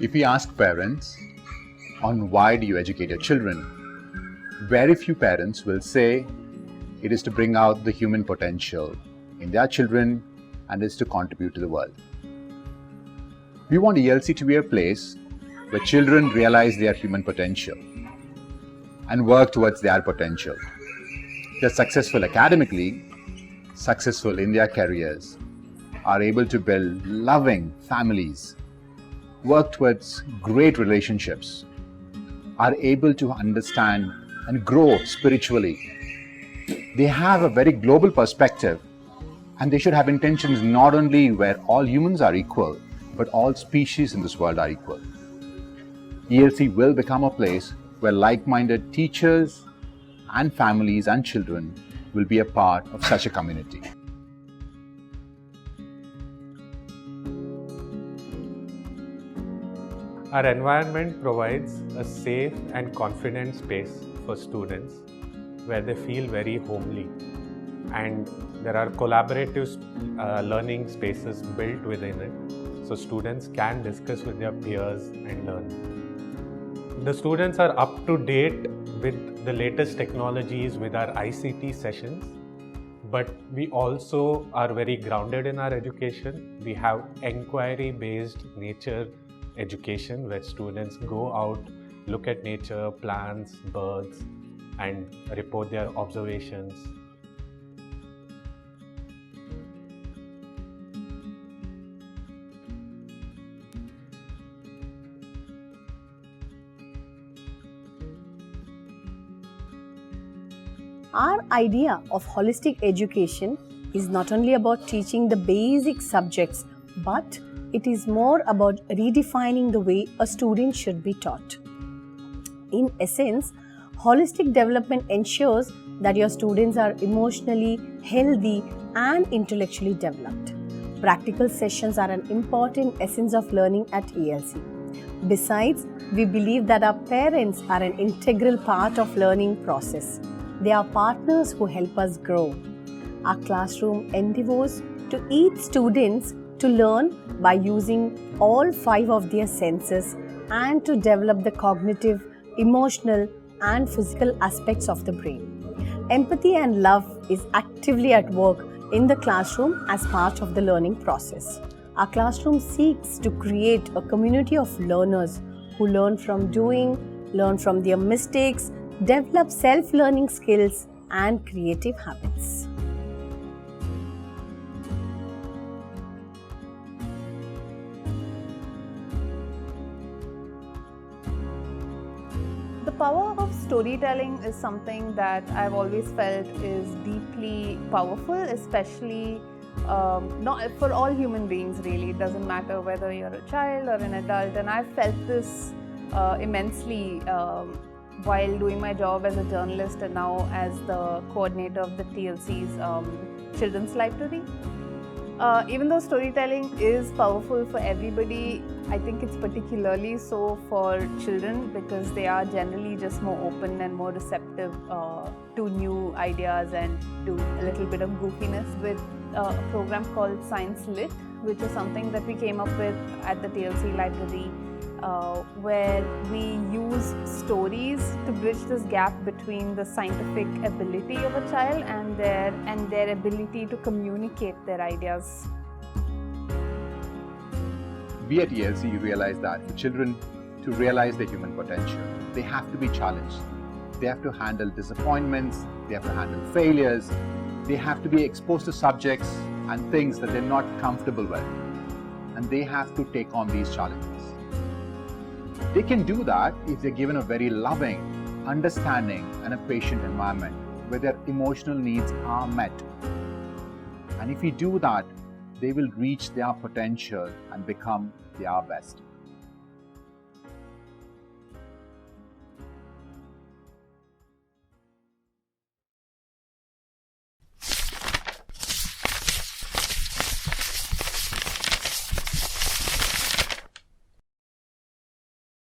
If we ask parents on why do you educate your children, very few parents will say it is to bring out the human potential in their children and is to contribute to the world. We want ELC to be a place where children realize their human potential and work towards their potential. They're successful academically, successful in their careers, are able to build loving families, work towards great relationships, are able to understand and grow spiritually. They have a very global perspective, and they should have intentions not only where all humans are equal, but all species in this world are equal. ELC will become a place where like-minded teachers and families and children will be a part of such a community. Our environment provides a safe and confident space for students where they feel very homely, and there are collaborative learning spaces built within it so students can discuss with their peers and learn. The students are up to date with the latest technologies with our ICT sessions, but we also are very grounded in our education. We have inquiry-based nature education where students go out, look at nature, plants, birds, and report their observations. Our idea of holistic education is not only about teaching the basic subjects, but it is more about redefining the way a student should be taught. In essence, holistic development ensures that your students are emotionally healthy and intellectually developed. Practical sessions are an important essence of learning at ELC. Besides, we believe that our parents are an integral part of learning process. They are partners who help us grow. Our classroom endeavors to each students to learn by using all 5 of their senses and to develop the cognitive, emotional, and physical aspects of the brain. Empathy and love is actively at work in the classroom as part of the learning process. Our classroom seeks to create a community of learners who learn from doing, learn from their mistakes, develop self-learning skills and creative habits. The power of storytelling is something that I've always felt is deeply powerful, especially not for all human beings really. It doesn't matter whether you're a child or an adult, and I've felt this immensely while doing my job as a journalist and now as the coordinator of the TLC's Children's Library. Even though storytelling is powerful for everybody, I think it's particularly so for children because they are generally just more open and more receptive to new ideas and to a little bit of goofiness. With a program called Science Lit, which is something that we came up with at the TLC Library, where we use stories to bridge this gap between the scientific ability of a child and their ability to communicate their ideas. We at ELC realize that for children to realize their human potential, they have to be challenged. They have to handle disappointments, they have to handle failures, they have to be exposed to subjects and things that they're not comfortable with, and they have to take on these challenges. They can do that if they're given a very loving, understanding, and a patient environment where their emotional needs are met. And if we do that, they will reach their potential and become their best.